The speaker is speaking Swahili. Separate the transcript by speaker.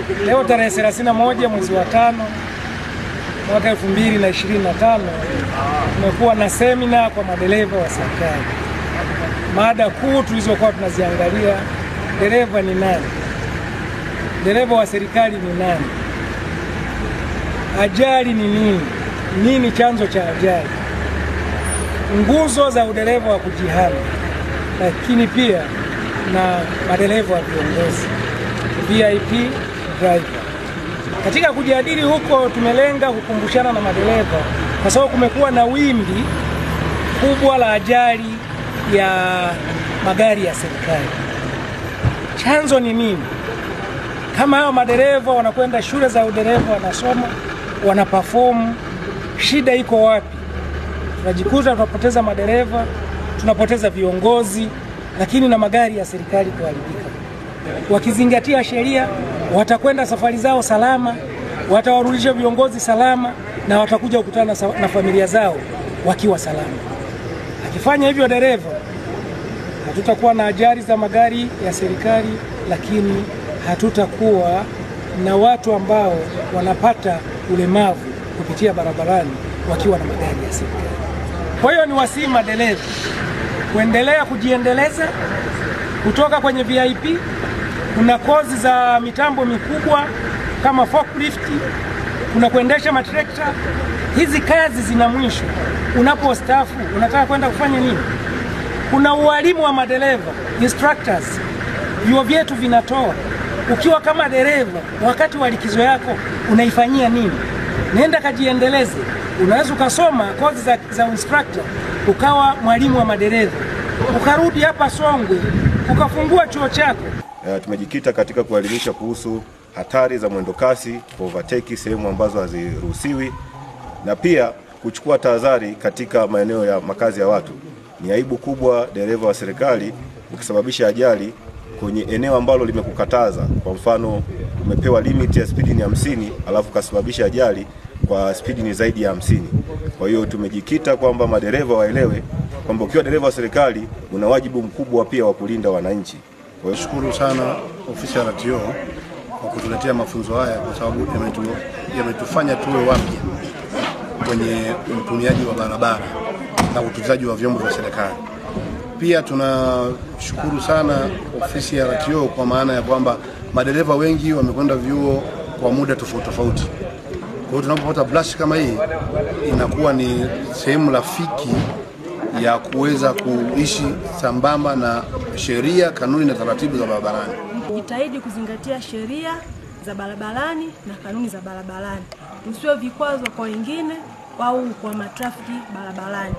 Speaker 1: Leo tarehe 31 mwezi wa 5 mwaka 2025 tumekuwa na semina kwa madereva wa serikali. Mada kuu tulizokuwa tunaziangalia, dereva ni nani? Dereva wa serikali ni nani? Ajali ni nini? Nini chanzo cha ajali? Nguzo za udereva wa kujihami, lakini pia na madereva wa viongozi, VIP driver. Katika kujadili huko tumelenga kukumbushana na madereva kwa sababu kumekuwa na wimbi kubwa la ajali ya magari ya serikali. Chanzo ni nini? Kama hao madereva wanakwenda shule za udereva, wanasoma, wanaperform, shida iko wapi? Tunajikuta tunapoteza madereva, tunapoteza viongozi, lakini na magari ya serikali kuharibika. Wakizingatia sheria, watakwenda safari zao salama, watawarudisha viongozi salama, na watakuja kukutana na familia zao wakiwa salama. Akifanya hivyo dereva, hatutakuwa na ajali za magari ya serikali, lakini hatutakuwa na watu ambao wanapata ulemavu kupitia barabarani wakiwa na magari ya serikali. Kwa hiyo ni wasihi madereva kuendelea kujiendeleza kutoka kwenye VIP. Kuna kozi za mitambo mikubwa kama forklift, kuna kuendesha matrekta. Hizi kazi zina mwisho. Unapostaafu unataka kwenda kufanya nini? Kuna ualimu wa madereva, instructors, vyuo vyetu vinatoa. Ukiwa kama dereva, wakati wa likizo yako unaifanyia nini? Nenda kajiendeleze. Unaweza ukasoma kozi za instructor, ukawa mwalimu wa madereva, ukarudi hapa Songwe ukafungua chuo chako.
Speaker 2: Tumejikita katika kuelimisha kuhusu hatari za mwendo kasi, overtake sehemu ambazo haziruhusiwi, na pia kuchukua tahadhari katika maeneo ya makazi ya watu. Ni aibu kubwa dereva wa serikali ukisababisha ajali kwenye eneo ambalo limekukataza. Kwa mfano, umepewa limit ya spidi ni 50 alafu kasababisha ajali kwa spidi ni zaidi ya 50. Kwa hiyo tumejikita kwamba madereva waelewe kwamba ukiwa dereva wa serikali una wajibu mkubwa pia wa kulinda wananchi.
Speaker 3: Kwa hiyo shukuru sana ofisi ya RTO kwa kutuletea mafunzo haya, kwa sababu yametufanya tuwe wapya kwenye utumiaji wa barabara na utunzaji wa vyombo vya serikali. Pia tunashukuru sana ofisi ya RTO kwa maana ya kwamba madereva wengi wamekwenda vyuo kwa muda tofauti tofauti. Kwa hiyo tunapopata brush kama hii, inakuwa ni sehemu rafiki ya kuweza kuishi sambamba na sheria, kanuni na taratibu za barabarani.
Speaker 4: Jitahidi kuzingatia sheria za barabarani na kanuni za barabarani. Usiwe vikwazo kwa wengine au kwa matrafiki barabarani.